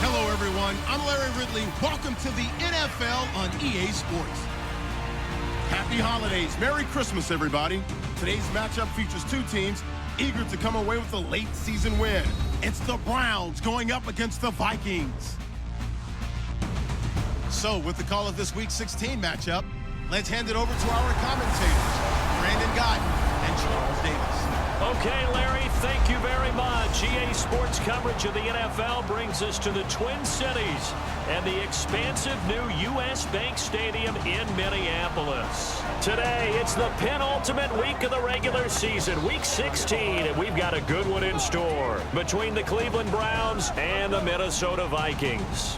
Hello, everyone. I'm Larry Ridley. Welcome to the NFL on EA Sports. Happy holidays. Merry Christmas, everybody. Today's matchup features two teams eager to come away with a late season win. It's the Browns going up against the Vikings. So, with the call of this Week 16 matchup, let's hand it over to our commentators, Brandon Godden and Charles Davis. Okay, Larry, thank you very much. EA Sports coverage of the NFL brings us to the Twin Cities and the expansive new U.S. Bank Stadium in Minneapolis. Today, it's the penultimate week of the regular season, Week 16, and we've got a good one in store between the Cleveland Browns and the Minnesota Vikings.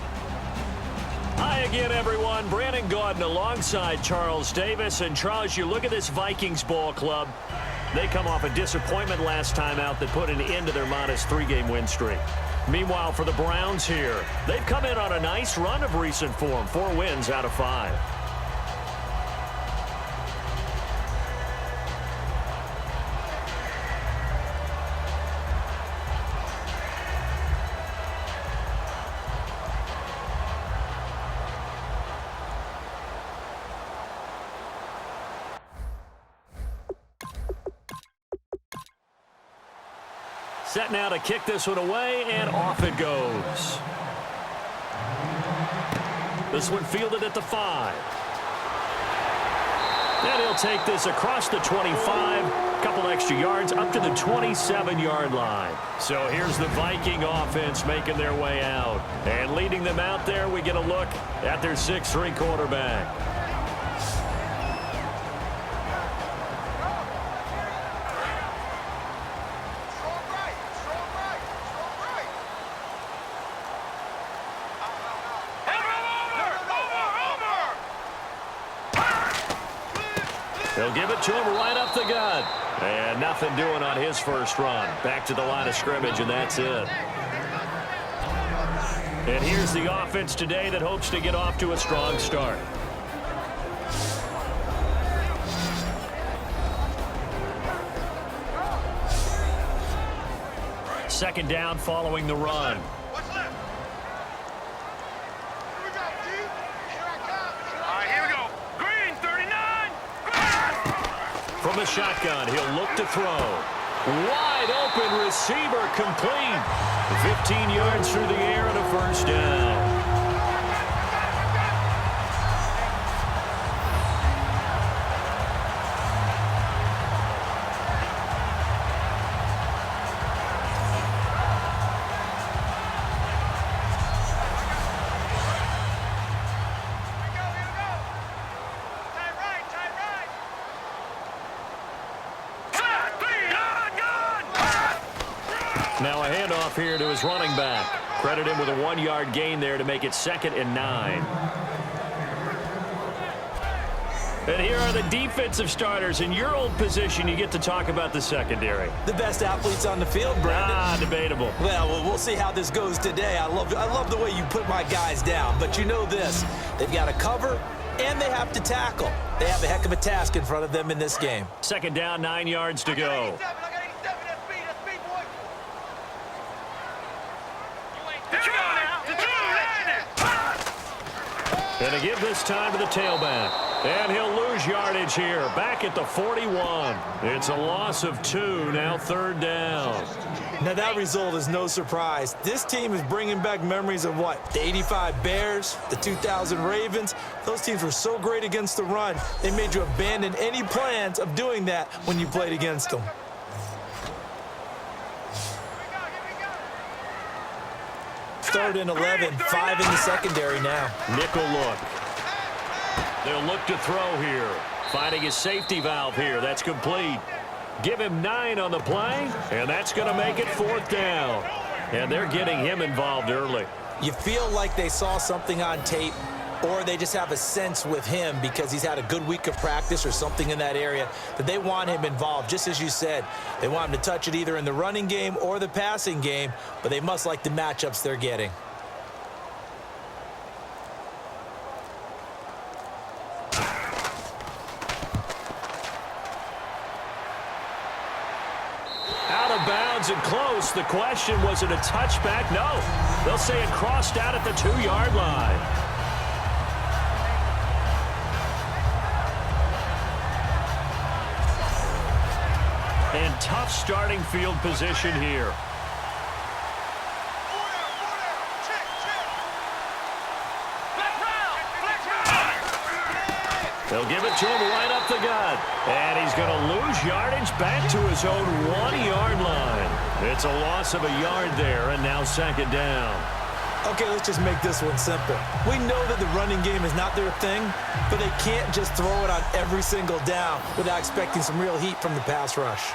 Hi again, everyone. Brandon Gaudin alongside Charles Davis. And Charles, you look at this Vikings ball club. They come off a disappointment last time out that put an end to their modest 3-game win streak. Meanwhile, for the Browns here, they've come in on a nice run of recent form, 4 wins out of 5. Set now to kick this one away, and off it goes. This one fielded at the 5. And he'll take this across the 25, a couple extra yards, up to the 27-yard line. So here's the Viking offense making their way out. And leading them out there, we get a look at their 6'3" quarterback. They'll give it to him right up the gut. And nothing doing on his first run. Back to the line of scrimmage, and that's it. And here's the offense today that hopes to get off to a strong start. Second down following the run. From the shotgun, he'll look to throw. Wide open receiver complete. 15 yards through the air and a first down. Now a handoff here to his running back. Credit him with a 1-yard gain there to make it 2nd and 9. And here are the defensive starters. In your old position, you get to talk about the secondary. The best athletes on the field, Brandon. Debatable. Well, we'll see how this goes today. I love the way you put my guys down. But you know this, they've got to cover and they have to tackle. They have a heck of a task in front of them in this game. Second down, 9 yards to go. And to give this time to the tailback. And he'll lose yardage here. Back at the 41. It's a loss of 2. Now 3rd down. Now that result is no surprise. This team is bringing back memories of what? The 85 Bears, the 2000 Ravens. Those teams were so great against the run. They made you abandon any plans of doing that when you played against them. Third and 11, 5 in the secondary now. Nickel look. They'll look to throw here. Finding his safety valve here. That's complete. Give him 9 on the play, and that's going to make it 4th down. And they're getting him involved early. You feel like they saw something on tape, or they just have a sense with him because he's had a good week of practice or something in that area that they want him involved. Just as you said, they want him to touch it either in the running game or the passing game, but they must like the matchups they're getting. Out of bounds and close. close. The question, was it a touchback? No. They'll say it crossed out at the 2-yard line. And tough starting field position here. They'll give it to him right up the gut. And he's going to lose yardage back to his own 1-yard line. It's a loss of a yard there, and now second down. Okay, let's just make this one simple. We know that the running game is not their thing, but they can't just throw it on every single down without expecting some real heat from the pass rush.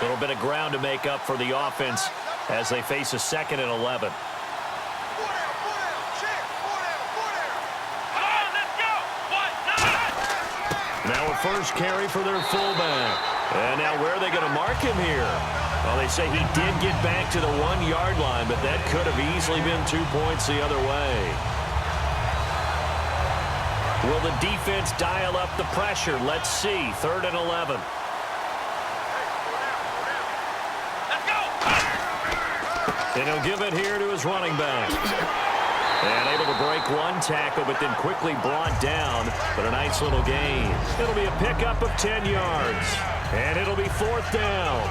A little bit of ground to make up for the offense as they face a 2nd and 11. Now a first carry for their fullback. And now where are they going to mark him here? Well, they say he did get back to the 1-yard line, but that could have easily been 2 points the other way. Will the defense dial up the pressure? Let's see. 3rd and 11. And he'll give it here to his running back. And able to break one tackle, but then quickly brought down. But a nice little gain. It'll be a pickup of 10 yards. And it'll be 4th down.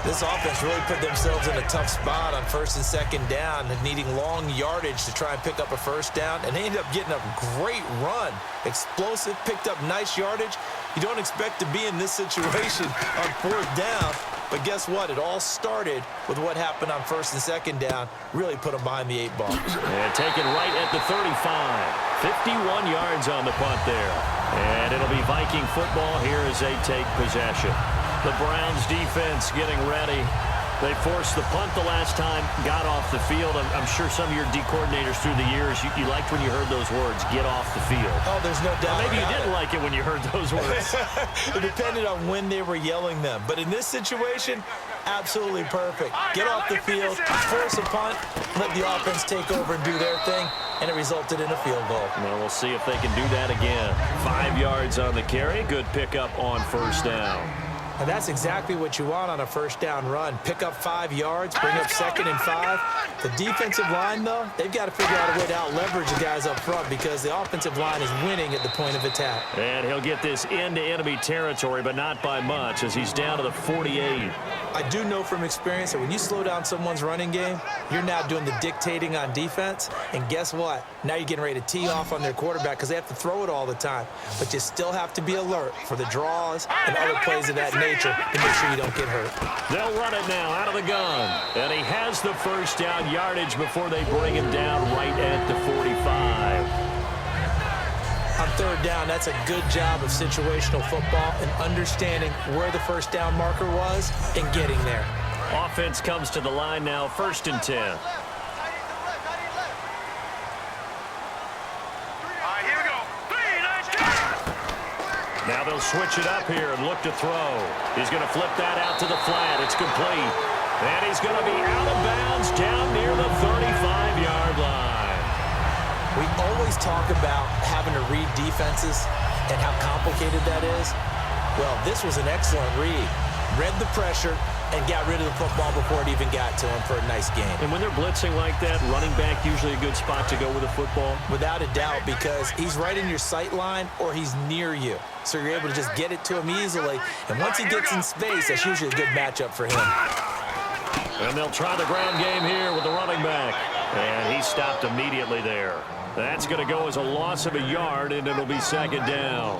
This offense really put themselves in a tough spot on 1st and 2nd down, needing long yardage to try and pick up a 1st down. And they ended up getting a great run. Explosive, picked up nice yardage. You don't expect to be in this situation on 4th down. But guess what? It all started with what happened on 1st and 2nd down. Really put them behind the 8 ball. And taken right at the 35. 51 yards on the punt there. And it'll be Viking football here as they take possession. The Browns defense getting ready. They forced the punt the last time, got off the field. I'm sure some of your D coordinators through the years, you liked when you heard those words, get off the field. Oh, there's no doubt. Maybe you didn't like it when you heard those words. It depended on when they were yelling them. But in this situation, absolutely perfect. Get off the field, force a punt, let the offense take over and do their thing, and it resulted in a field goal. Well, we'll see if they can do that again. 5 yards on the carry. Good pickup on 1st down. And that's exactly what you want on a 1st down run. Pick up 5 yards, bring up 2nd and 5. The defensive line, though, they've got to figure out a way to out-leverage the guys up front because the offensive line is winning at the point of attack. And he'll get this into enemy territory, but not by much as he's down to the 48. I do know from experience that when you slow down someone's running game, you're now doing the dictating on defense. And guess what? Now you're getting ready to tee off on their quarterback because they have to throw it all the time. But you still have to be alert for the draws and other plays of that nature to make sure you don't get hurt. They'll run it now out of the gun. And he has the 1st down yardage before they bring him down right at the 45. On 3rd down, that's a good job of situational football and understanding where the 1st down marker was and getting there. Offense comes to the line now, 1st and 10. Now they'll switch it up here and look to throw. He's going to flip that out to the flat. It's complete. And he's going to be out of bounds down near the 35-yard line. We always talk about having to read defenses and how complicated that is. Well, this was an excellent read. Read the pressure and got rid of the football before it even got to him for a nice game. And when they're blitzing like that, running back usually a good spot to go with a football? Without a doubt, because he's right in your sight line or he's near you. So you're able to just get it to him easily. And once he gets in space, that's usually a good matchup for him. And they'll try the ground game here with the running back. And he stopped immediately there. That's going to go as a loss of a yard, and it'll be 2nd down.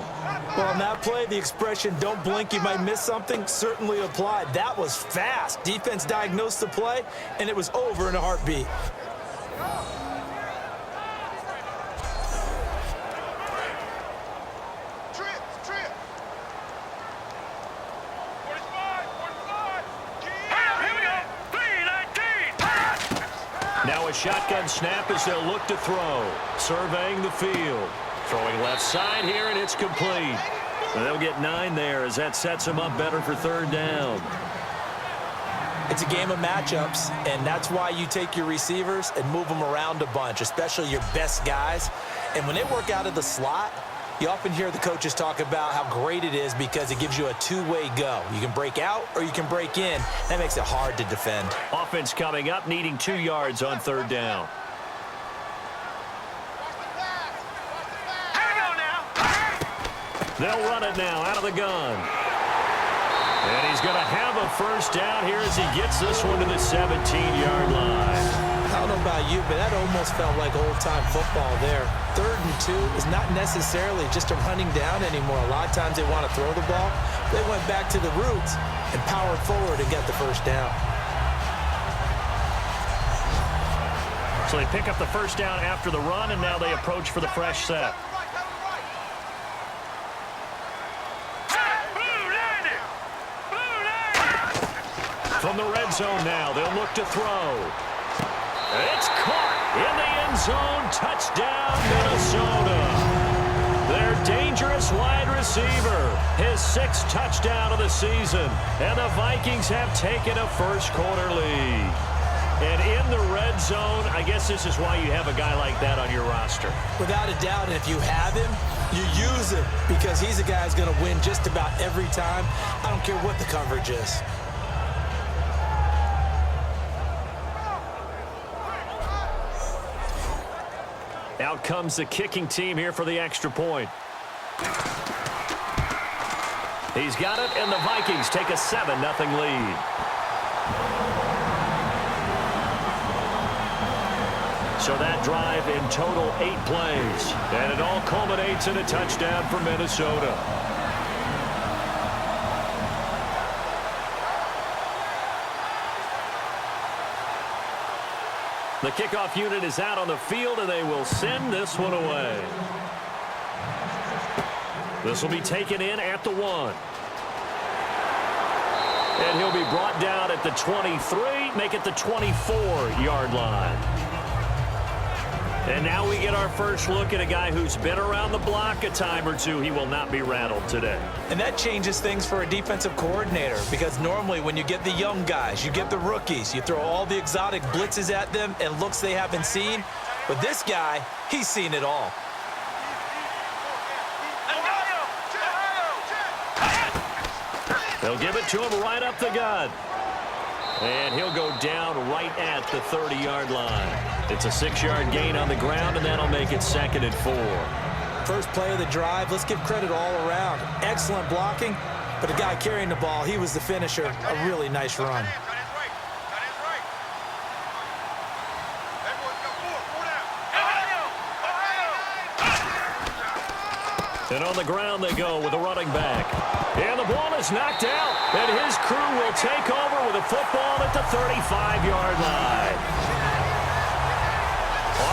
Well, on that play, the expression, don't blink, you might miss something, certainly applied. That was fast. Defense diagnosed the play, and it was over in a heartbeat. Now a shotgun snap as they'll look to throw. Surveying the field. Throwing left side here, and it's complete. And they'll get 9 there as that sets them up better for 3rd down. It's a game of matchups, and that's why you take your receivers and move them around a bunch, especially your best guys. And when they work out of the slot, You often hear the coaches talk about how great it is because it gives you a two-way go. You can break out or you can break in. That makes it hard to defend. Offense coming up, needing 2 yards on third down. They'll run it now out of the gun. And he's going to have a first down here as he gets this one to the 17-yard line. I don't know about you, but that almost felt like old-time football there. 3rd and 2 is not necessarily just a running down anymore. A lot of times they want to throw the ball. They went back to the roots and powered forward and get the first down. So they pick up the first down after the run, and now they approach for the fresh set. From the red zone now, they'll look to throw. It's caught in the end zone. Touchdown, Minnesota. Their dangerous wide receiver, his 6th touchdown of the season. And the Vikings have taken a first-quarter lead. And in the red zone, I guess this is why you have a guy like that on your roster. Without a doubt, and if you have him, you use him because he's a guy who's going to win just about every time. I don't care what the coverage is. Out comes the kicking team here for the extra point. He's got it, and the Vikings take a 7-0 lead. So that drive in total 8 plays. And it all culminates in a touchdown for Minnesota. The kickoff unit is out on the field, and they will send this one away. This will be taken in at the 1. And he'll be brought down at the 23, make it the 24-yard line. And now we get our first look at a guy who's been around the block a time or two. He will not be rattled today. And that changes things for a defensive coordinator because normally when you get the young guys, you get the rookies, you throw all the exotic blitzes at them and looks they haven't seen. But this guy, he's seen it all. They'll give it to him right up the gut. And he'll go down right at the 30-yard line. It's a 6-yard gain on the ground, and that'll make it 2nd and 4. First play of the drive, let's give credit all around. Excellent blocking, but the guy carrying the ball, he was the finisher. A really nice run. And on the ground they go with a running back. And the ball is knocked out. And his crew will take over with a football at the 35-yard line.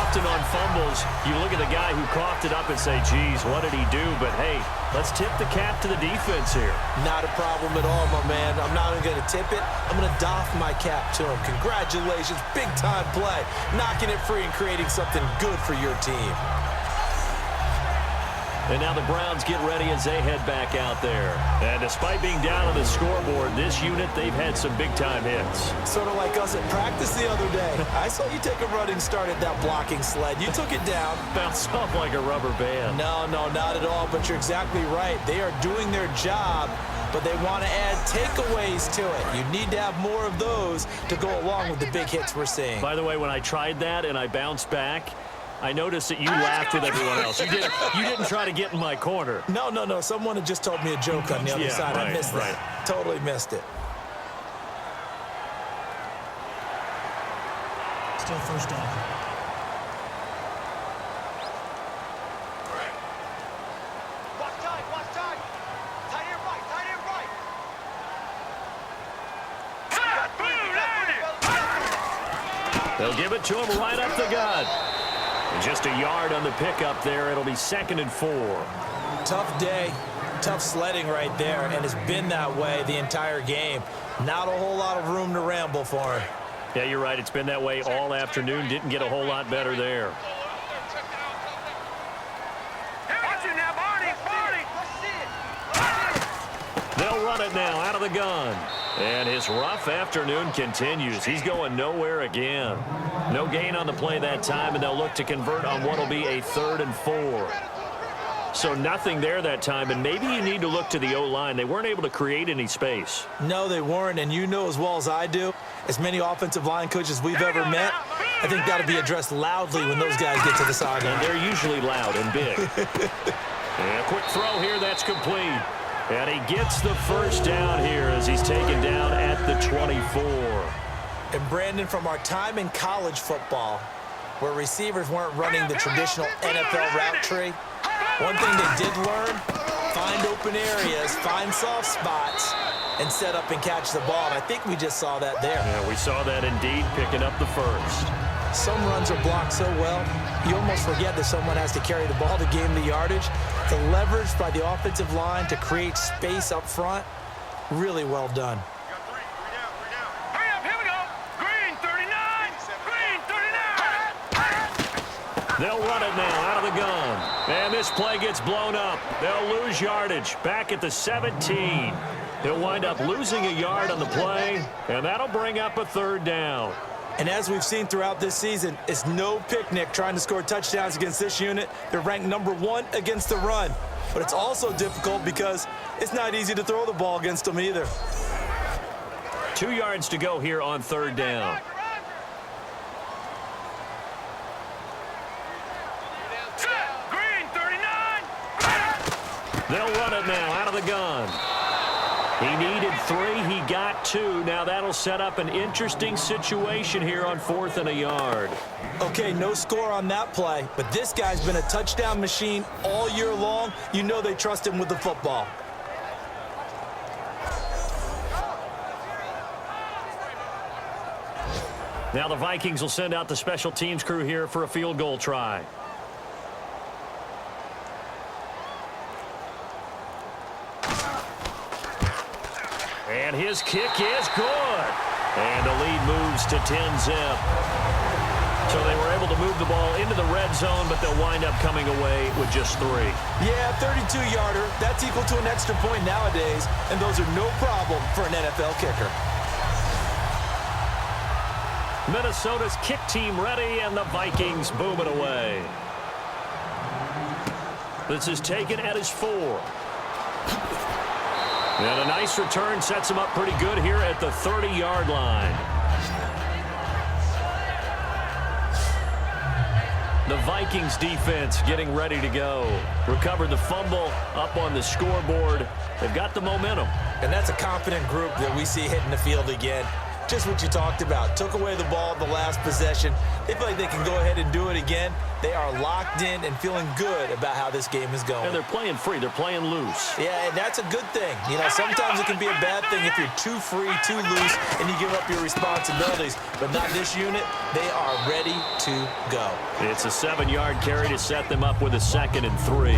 Often on fumbles, you look at the guy who coughed it up and say, geez, what did he do? But, hey, let's tip the cap to the defense here. Not a problem at all, my man. I'm not even going to tip it. I'm going to doff my cap to him. Congratulations. Big-time play. Knocking it free and creating something good for your team. And now the Browns get ready as they head back out there. And despite being down on the scoreboard, this unit, they've had some big-time hits. Sort of like us at practice the other day. I saw you take a running start at that blocking sled. You took it down. Bounced off like a rubber band. No, not at all. But you're exactly right. They are doing their job, but they want to add takeaways to it. You need to have more of those to go along with the big hits we're seeing. By the way, when I tried that and I bounced back, I noticed that you laughed with everyone else. You didn't try to get in my corner. No. Someone had just told me a joke on the other side. Right, I missed that. Totally missed it. Still first down. Watch time. Tight end right. They'll give it to him right up the gut. And just a yard on the pickup there. It'll be 2nd and 4. Tough day, tough sledding right there, and it's been that way the entire game. Not a whole lot of room to ramble for him. Yeah, you're right. It's been that way all afternoon. Didn't get a whole lot better there. They'll run it now out of the gun. And his rough afternoon continues. He's going nowhere again. No gain on the play that time, and they'll look to convert on what will be a 3rd and 4. So nothing there that time, and maybe you need to look to the O-line. They weren't able to create any space. No, they weren't, and you know as well as I do, as many offensive line coaches we've ever met, I think that'll be addressed loudly when those guys get to the sideline. And they're usually loud and big. And a quick throw here, that's complete. And he gets the first down here as he's taken down at the 24. And Brandon, from our time in college football, where receivers weren't running the traditional NFL route tree, one thing they did learn, find open areas, find soft spots, and set up and catch the ball. And I think we just saw that there. Yeah, we saw that indeed, picking up the first. Some runs are blocked so well, you almost forget that someone has to carry the ball to gain the yardage. The leverage by the offensive line to create space up front, really well done. They'll run it now out of the gun. And this play gets blown up. They'll lose yardage back at the 17. He'll wind up losing a yard on the play, and that'll bring up a third down. And as we've seen throughout this season, it's no picnic trying to score touchdowns against this unit. They're ranked #1 against the run. But it's also difficult because it's not easy to throw the ball against them either. 2 yards to go here on third down. They'll run it now out of the gun. He needed 3. He got 2. Now that'll set up an interesting situation here on 4th and a yard. Okay, no score on that play, but this guy's been a touchdown machine all year long. You know they trust him with the football. Now the Vikings will send out the special teams crew here for a field goal try. And his kick is good. And the lead moves to 10-zip. So they were able to move the ball into the red zone, but they'll wind up coming away with just 3. Yeah, 32-yarder. That's equal to an extra point nowadays, and those are no problem for an NFL kicker. Minnesota's kick team ready, and the Vikings boom it away. This is taken at his 4. And a nice return sets him up pretty good here at the 30-yard line. The Vikings defense getting ready to go. Recovered the fumble up on the scoreboard. They've got the momentum. And that's a confident group that we see hitting the field again. Just what you talked about. Took away the ball the last possession. They feel like they can go ahead and do it again. They are locked in and feeling good about how this game is going. And they're playing free. They're playing loose. Yeah, and that's a good thing. You know, sometimes it can be a bad thing if you're too free, too loose, and you give up your responsibilities. But not this unit. They are ready to go. It's a 7-yard carry to set them up with a 2nd and 3.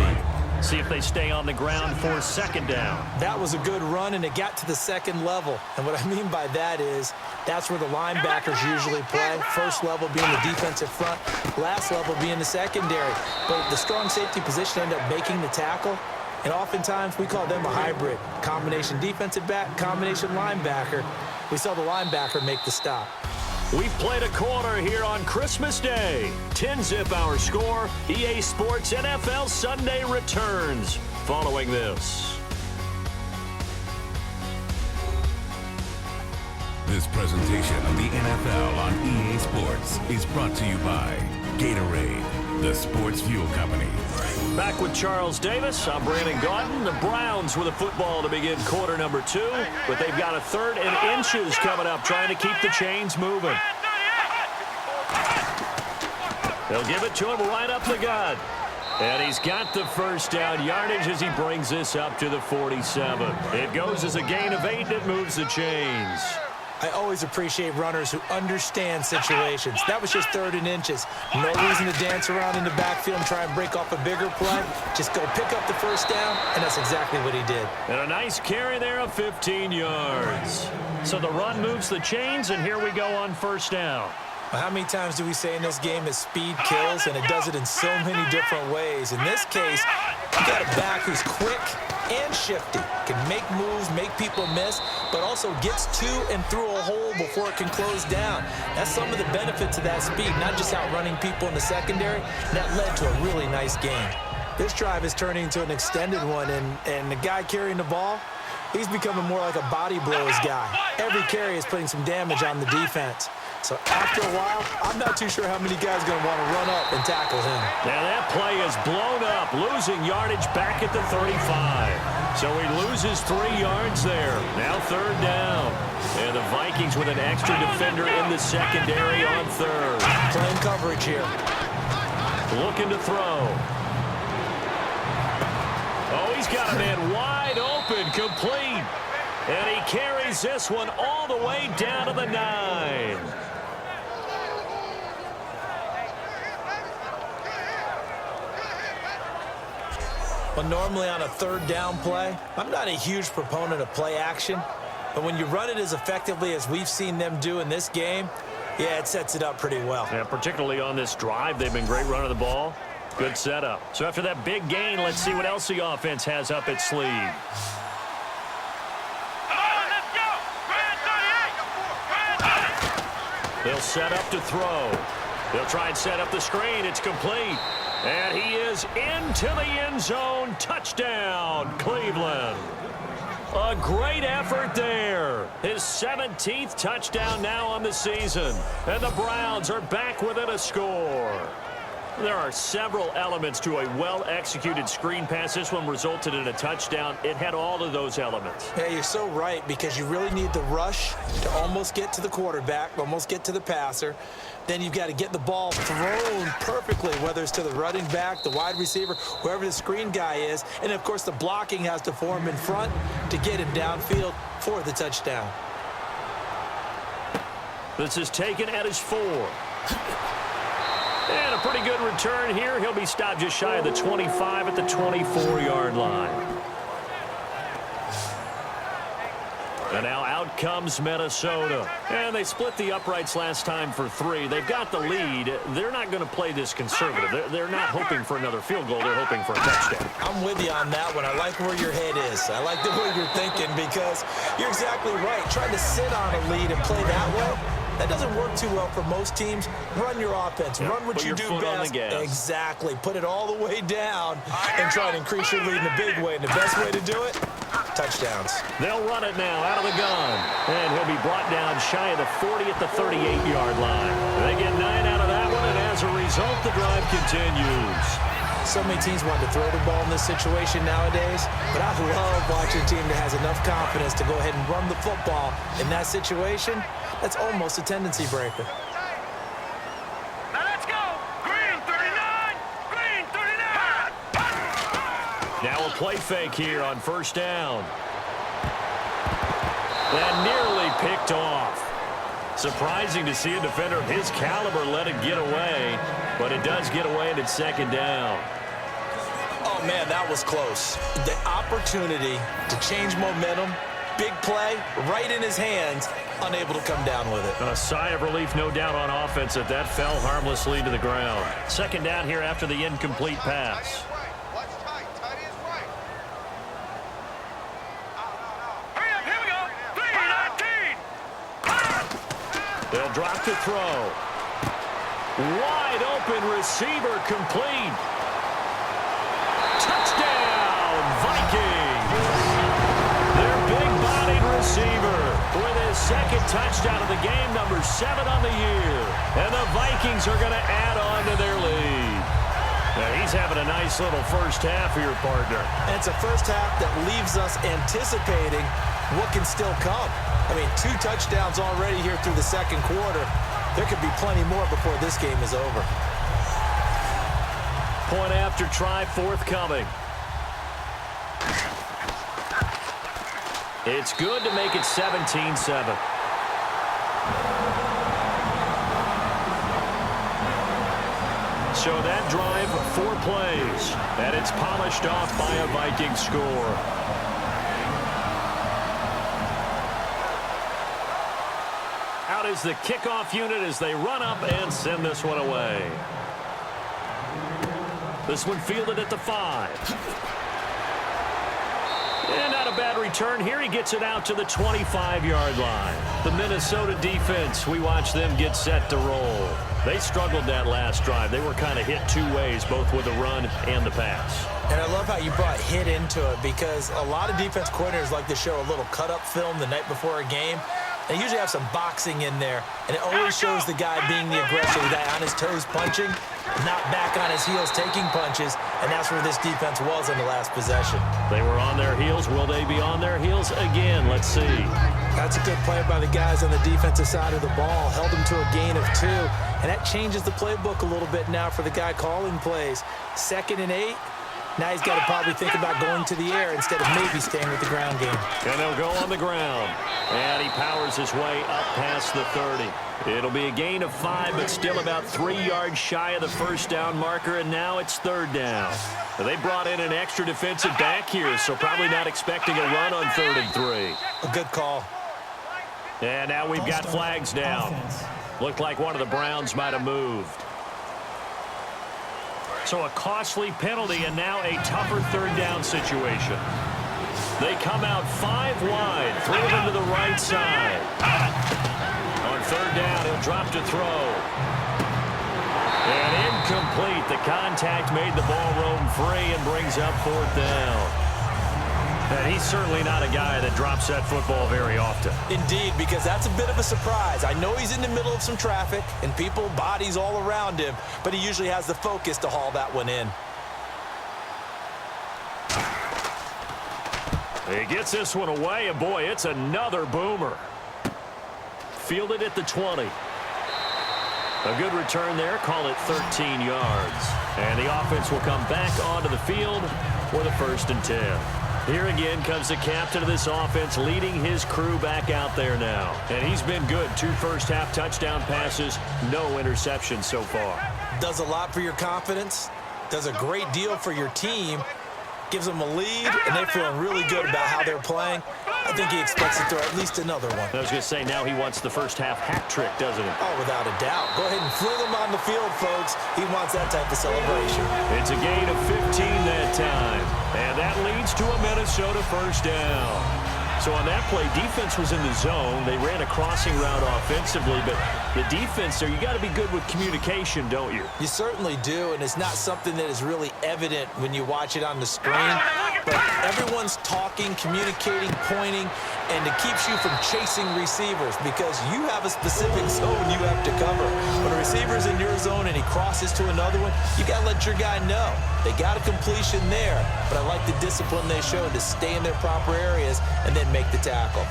See if they stay on the ground for 2nd down. That was a good run, and it got to the 2nd level. And what I mean by that is that's where the linebackers usually play. First level being the defensive front, last level being the secondary. But the strong safety position ended up making the tackle. And oftentimes we call them a hybrid. Combination defensive back, combination linebacker. We saw the linebacker make the stop. We've played a quarter here on Christmas Day. 10-zip our score. EA Sports NFL Sunday returns following this. This presentation of the NFL on EA Sports is brought to you by Gatorade, the sports fuel company. Back with Charles Davis. I'm Brandon Gaudin. The Browns with a football to begin quarter number 2, but they've got a 3rd and inches coming up, trying to keep the chains moving. They'll give it to him right up the gut. And he's got the first down yardage as he brings this up to the 47. It goes as a gain of 8, and it moves the chains. I always appreciate runners who understand situations. That was just 3rd and inches. No reason to dance around in the backfield and try and break off a bigger play. Just go pick up the first down, and that's exactly what he did. And a nice carry there of 15 yards. So the run moves the chains, and here we go on 1st down. Well, how many times do we say in this game that speed kills, and it does it in so many different ways? In this case, you got a back who's quick and shifty, can make moves, make people miss, but also gets to and through a hole before it can close down. That's some of the benefits of that speed, not just outrunning people in the secondary. That led to a really nice game. This drive is turning into an extended one, and the guy carrying the ball, he's becoming more like a body blows guy. Every carry is putting some damage on the defense. So after a while, I'm not too sure how many guys are going to want to run up and tackle him. Now that play is blown up, losing yardage back at the 35. So he loses 3 yards there. Now 3rd down. And the Vikings with an extra defender in the secondary on 3rd. Playing coverage here. Looking to throw. Oh, he's got a man wide open, complete. And he carries this one all the way down to the 9. Well, normally on a 3rd down play, I'm not a huge proponent of play action. But when you run it as effectively as we've seen them do in this game, yeah, it sets it up pretty well. Yeah, particularly on this drive, they've been great running the ball. Good setup. So after that big gain, let's see what else the offense has up its sleeve. They'll set up to throw. They'll try and set up the screen. It's complete. And he is into the end zone. Touchdown, Cleveland. A great effort there. His 17th touchdown now on the season. And the Browns are back within a score. There are several elements to a well-executed screen pass. This one resulted in a touchdown. It had all of those elements. Yeah, you're so right, because you really need the rush to almost get to the quarterback, almost get to the passer. Then you've got to get the ball thrown perfectly, whether it's to the running back, the wide receiver, whoever the screen guy is. And, of course, the blocking has to form in front to get him downfield for the touchdown. This is taken at his 4. And a pretty good return here. He'll be stopped just shy of the 25 at the 24-yard line. And now out comes Minnesota. And they split the uprights last time for 3. They've got the lead. They're not going to play this conservative. They're not hoping for another field goal. They're hoping for a touchdown. I'm with you on that one. I like where your head is. I like the way you're thinking, because you're exactly right. Trying to sit on a lead and play that way, that doesn't work too well for most teams. Run your offense. Yeah, run what you do best. Exactly. Put it all the way down and try to increase your lead in a big way. And the best way to do it, touchdowns. They'll run it now out of the gun. And he'll be brought down shy of the 40 at the 38-yard line. They get 9 out of that one, and as a result, the drive continues. So many teams want to throw the ball in this situation nowadays, but I love watching a team that has enough confidence to go ahead and run the football in that situation. That's almost a tendency breaker. Now let's go. Green 39. Green 39. Now a play fake here on 1st down. That nearly picked off. Surprising to see a defender of his caliber let it get away, but it does get away and it's 2nd down. Oh, man, that was close. The opportunity to change momentum, big play, right in his hands, unable to come down with it. A sigh of relief, no doubt, on offense that fell harmlessly to the ground. 2nd down here after the incomplete pass. They'll drop to throw. Wide open receiver, complete. Touchdown, Vikings. Their big-bodied receiver with his 2nd touchdown of the game, number 7 on the year. And the Vikings are going to add on to their lead. Now, he's having a nice little first half here, partner. And it's a first half that leaves us anticipating what can still come. I mean, 2 touchdowns already here through the 2nd quarter. There could be plenty more before this game is over. Point after try forthcoming. It's good to make it 17-7. So that drive, 4 plays, and it's polished off by a Viking score. Out is the kickoff unit as they run up and send this one away. This one fielded at the 5. And not a bad return here. He gets it out to the 25-yard line. The Minnesota defense, we watch them get set to roll. They struggled that last drive. They were kind of hit two ways, both with the run and the pass. And I love how you brought hit into it, because a lot of defense coordinators like to show a little cut-up film the night before a game. They usually have some boxing in there, and it always shows the guy being the aggressor, the guy on his toes punching, not back on his heels taking punches, and that's where this defense was in the last possession. They were on their heels. Will they be on their heels again? Let's see. That's a good play by the guys on the defensive side of the ball. Held them to a gain of 2, and that changes the playbook a little bit now for the guy calling plays. 2nd and 8. Now he's got to probably think about going to the air instead of maybe staying with the ground game. And they'll go on the ground. And he powers his way up past the 30. It'll be a gain of 5, but still about 3 yards shy of the first down marker, and now it's 3rd down. They brought in an extra defensive back here, so probably not expecting a run on 3rd and 3. A good call. And now we've got flags down. Looked like one of the Browns might have moved. So a costly penalty, and now a tougher 3rd down situation. They come out 5 wide, 3 of them to the right side. On 3rd down, he'll drop to throw. And incomplete. The contact made the ball roam free and brings up 4th down. And he's certainly not a guy that drops that football very often. Indeed, because that's a bit of a surprise. I know he's in the middle of some traffic and people, bodies all around him, but he usually has the focus to haul that one in. He gets this one away, and boy, it's another boomer. Fielded at the 20. A good return there, call it 13 yards. And the offense will come back onto the field for the 1st and 10. Here again comes the captain of this offense, leading his crew back out there now. And he's been good. 2 first-half touchdown passes, no interceptions so far. Does a lot for your confidence, does a great deal for your team, gives them a lead, and they're feeling really good about how they're playing. I think he expects to throw at least another one. I was going to say, now he wants the first-half hat trick, doesn't he? Oh, without a doubt. Go ahead and fling him on the field, folks. He wants that type of celebration. It's a gain of 15 that time. And that leads to a Minnesota 1st down. So on that play, defense was in the zone. They ran a crossing route offensively, but the defense there, you got to be good with communication, don't you? You certainly do, and it's not something that is really evident when you watch it on the screen. But everyone's talking, communicating, pointing, and it keeps you from chasing receivers because you have a specific zone you have to cover. When a receiver's in your zone and he crosses to another one, you got to let your guy know. They got a completion there, but I like the discipline they showed to stay in their proper areas and then make the tackle.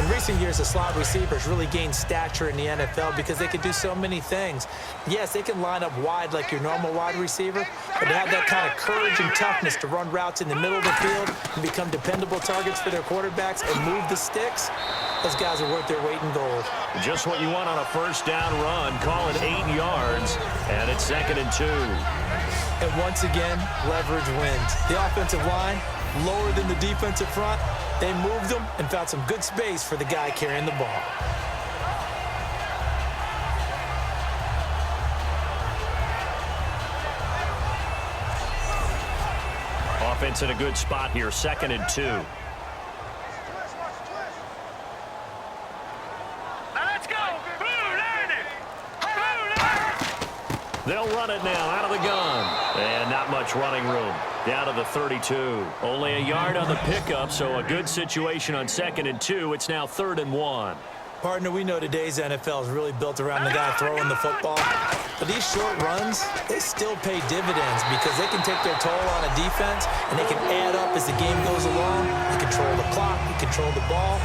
In recent years, the slot receivers really gained stature in the NFL because they can do so many things. Yes, they can line up wide like your normal wide receiver, but to have that kind of courage and toughness to run routes in the middle of the field and become dependable targets for their quarterbacks and move the sticks, those guys are worth their weight in gold. Just what you want on a 1st down run. Call it 8 yards, and it's 2nd and 2. And once again, leverage wins. The offensive line, lower than the defensive front, they moved them and found some good space for the guy carrying the ball. Offense in a good spot here, 2nd and 2. They'll run it now out of the gun. And not much running room. Down to the 32. Only a yard on the pickup, so a good situation on 2nd and 2. It's now 3rd and 1. Partner, we know today's NFL is really built around the guy throwing the football. But these short runs, they still pay dividends because they can take their toll on a defense and they can add up as the game goes along. You control the clock, you control the ball,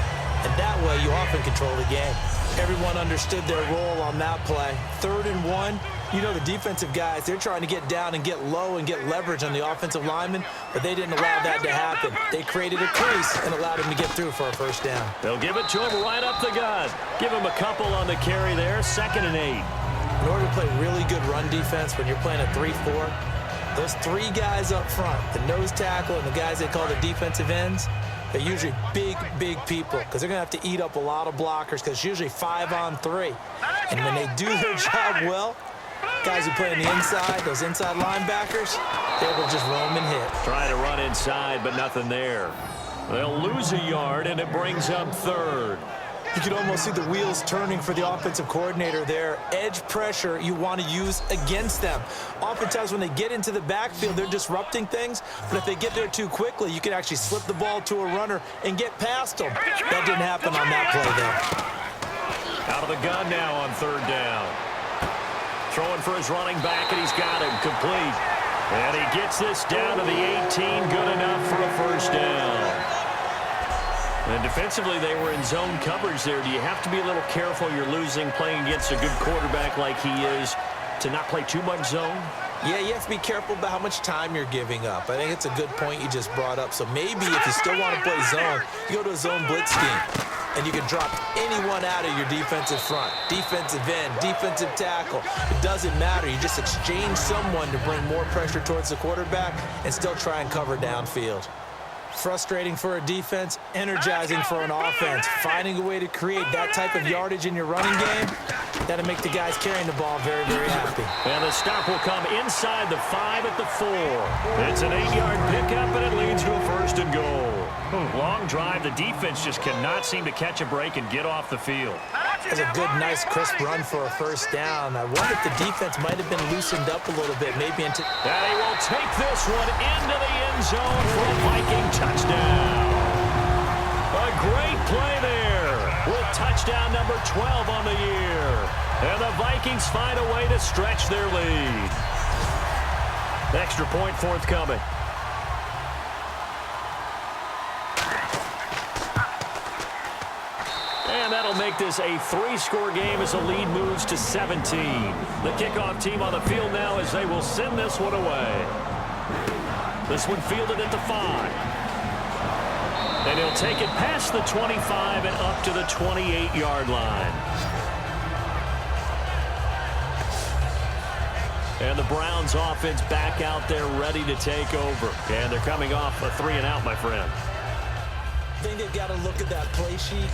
and that way you often control the game. Everyone understood their role on that play. 3rd and 1. You know the defensive guys, they're trying to get down and get low and get leverage on the offensive linemen, but they didn't allow that to happen. They created a crease and allowed him to get through for a 1st down. They'll give it to him right up the gut. Give him a couple on the carry there, 2nd and 8. In order to play really good run defense when you're playing a 3-4, those 3 guys up front, the nose tackle and the guys they call the defensive ends, they're usually big, big people because they're going to have to eat up a lot of blockers because it's usually 5 on 3. And when they do their job well, guys who play on the inside, those inside linebackers, they're able to just roam and hit. Trying to run inside, but nothing there. They'll lose a yard, and it brings up third. You can almost see the wheels turning for the offensive coordinator there. Edge pressure you want to use against them. Oftentimes when they get into the backfield, they're disrupting things, but if they get there too quickly, you can actually slip the ball to a runner and get past them. That didn't happen on that play, though. Out of the gun now on third down. Throwing for his running back, and he's got him complete. And he gets this down to the 18, good enough for a first down. And defensively, they were in zone coverage there. Do you have to be a little careful? You're losing, playing against a good quarterback like he is, to not play too much zone? Yeah, you have to be careful about how much time you're giving up. I think it's a good point you just brought up. So maybe if you still want to play zone, you go to a zone blitz scheme. And you can drop anyone out of your defensive front, defensive end, defensive tackle. It doesn't matter. You just exchange someone to bring more pressure towards the quarterback and still try and cover downfield. Frustrating for a defense, energizing for an offense. Finding a way to create that type of yardage in your running game, that'll make the guys carrying the ball very, very happy. And the stop will come inside the 5 at the 4. It's an 8-yard pickup, and it leads to a first and goal. Long drive. The defense just cannot seem to catch a break and get off the field. That's a good, nice, crisp run for a first down. I wonder if the defense might have been loosened up a little bit, maybe into... And he will take this one into the end zone for a Viking touchdown. A great play there with touchdown number 12 on the year. And the Vikings find a way to stretch their lead. Extra point forthcoming. And that'll make this a 3-score game as the lead moves to 17. The kickoff team on the field now as they will send this one away. This one fielded at the 5. And he'll take it past the 25 and up to the 28-yard line. And the Browns offense back out there ready to take over. And they're coming off a 3-and-out, my friend. I think they've got to look at that play sheet.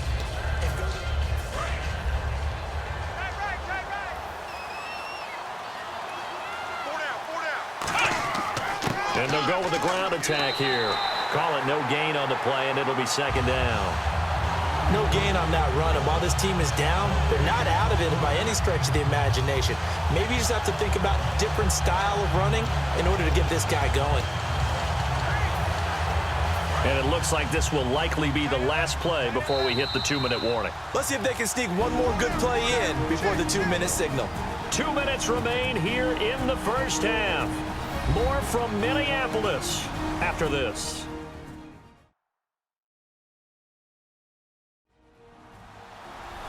And they'll go with the ground attack here. Call it no gain on the play, and it'll be second down. No gain on that run, and while this team is down, they're not out of it by any stretch of the imagination. Maybe you just have to think about different style of running in order to get this guy going. And it looks like this will likely be the last play before we hit the 2-minute warning. Let's see if they can sneak one more good play in before the 2-minute signal. 2 minutes remain here in the first half. More from Minneapolis after this.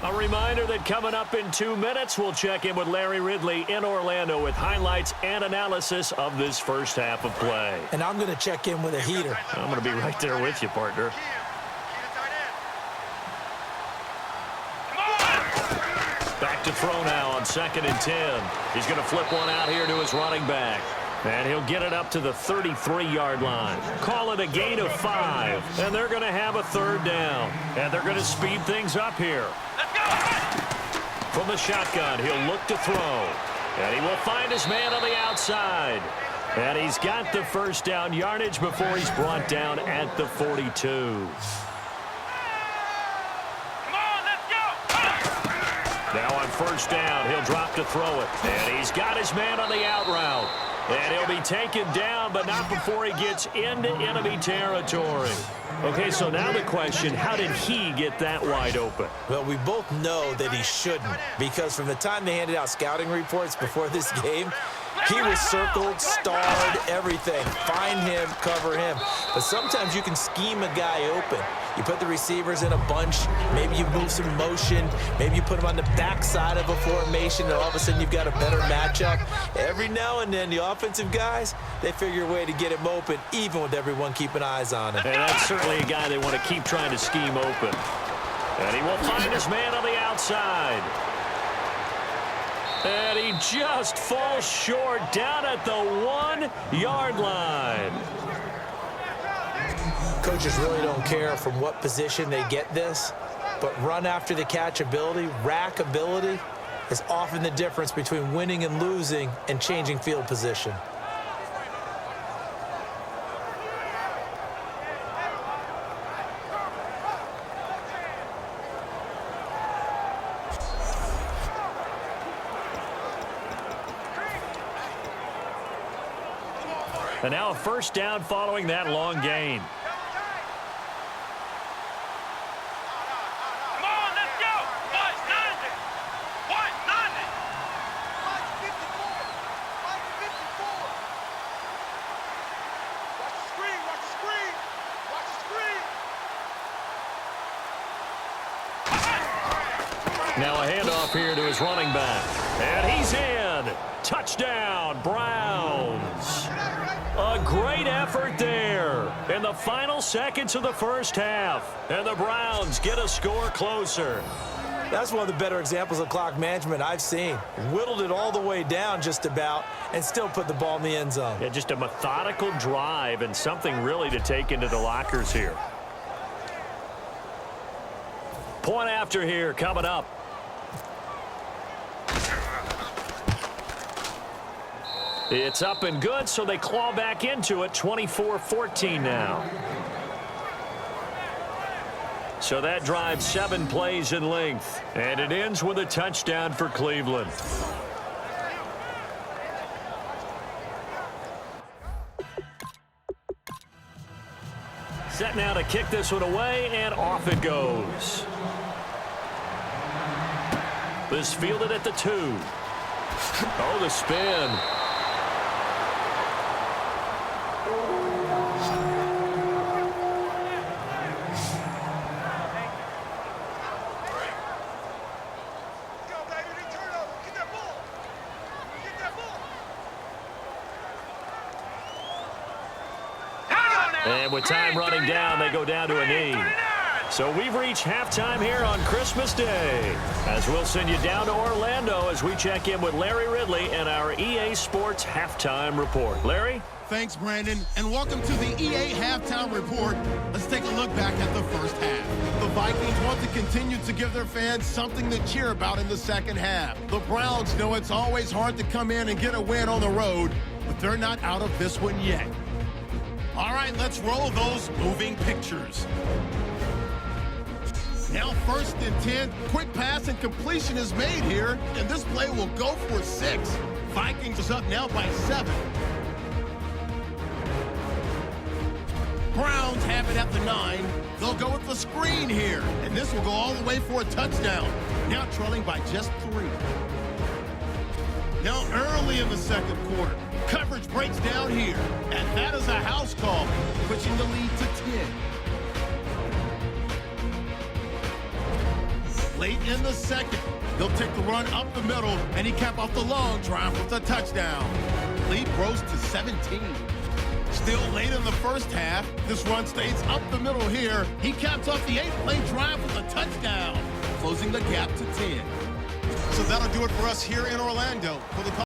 A reminder that coming up in 2 minutes, we'll check in with Larry Ridley in Orlando with highlights and analysis of this first half of play. And I'm going to check in with a heater. I'm going to be right there with you, partner. Back to throw now on 2nd and 10. He's going to flip one out here to his running back. And he'll get it up to the 33-yard line. Call it a gain of 5. And they're going to have a third down. And they're going to speed things up here. From the shotgun, he'll look to throw. And he will find his man on the outside. And he's got the first down yardage before he's brought down at the 42. Now on first down, he'll drop to throw it. And he's got his man on the out route. And he'll be taken down, but not before he gets into enemy territory. Okay, so now the question, how did he get that wide open? Well, we both know that he shouldn't, because from the time they handed out scouting reports before this game, he was circled, starred, everything. Find him, cover him. But sometimes you can scheme a guy open. You put the receivers in a bunch. Maybe you move some motion. Maybe you put them on the backside of a formation, and all of a sudden you've got a better matchup. Every now and then, the offensive guys, they figure a way to get him open, even with everyone keeping eyes on him. And that's certainly a guy they want to keep trying to scheme open. And he will find his man on the outside. And he just falls short down at the 1-yard line. Coaches really don't care from what position they get this, but run after the catch ability, rack ability, is often the difference between winning and losing and changing field position. And now a first down following that long gain. Come on, let's go. What's nothing? What's nothing? Watch 54. Watch 54. Watch the screen. Watch the screen. Watch the screen. Now a handoff here to his running back. And he's in. Touchdown, Browns. A great effort there in the final seconds of the first half. And the Browns get a score closer. That's one of the better examples of clock management I've seen. Whittled it all the way down just about and still put the ball in the end zone. Yeah, just a methodical drive and something really to take into the lockers here. Point after here coming up. It's up and good, so they claw back into it, 24-14 now. So that drives 7 plays in length, and it ends with a touchdown for Cleveland. Set now to kick this one away, and off it goes. This fielded at the 2. Oh, the spin. And with time running down, they go down to a knee. So we've reached halftime here on Christmas Day, as we'll send you down to Orlando as we check in with Larry Ridley and our EA Sports Halftime Report. Larry? Thanks, Brandon, and welcome to the EA Halftime Report. Let's take a look back at the first half. The Vikings want to continue to give their fans something to cheer about in the second half. The Browns know it's always hard to come in and get a win on the road, but they're not out of this one yet. All right, let's roll those moving pictures. Now 1st and 10, quick pass and completion is made here, and this play will go for 6. Vikings is up now by 7. Browns have it at the 9. They'll go with the screen here, and this will go all the way for a touchdown. Now trailing by just 3. Now early in the second quarter, coverage breaks down here, and that is a house call, pushing the lead to 10. Late in the second, they'll take the run up the middle, and he cap off the long drive with a touchdown. Lead grows to 17. Still late in the first half, this run stays up the middle here. He caps off the 8-play drive with a touchdown, closing the gap to 10. So that'll do it for us here in Orlando. For the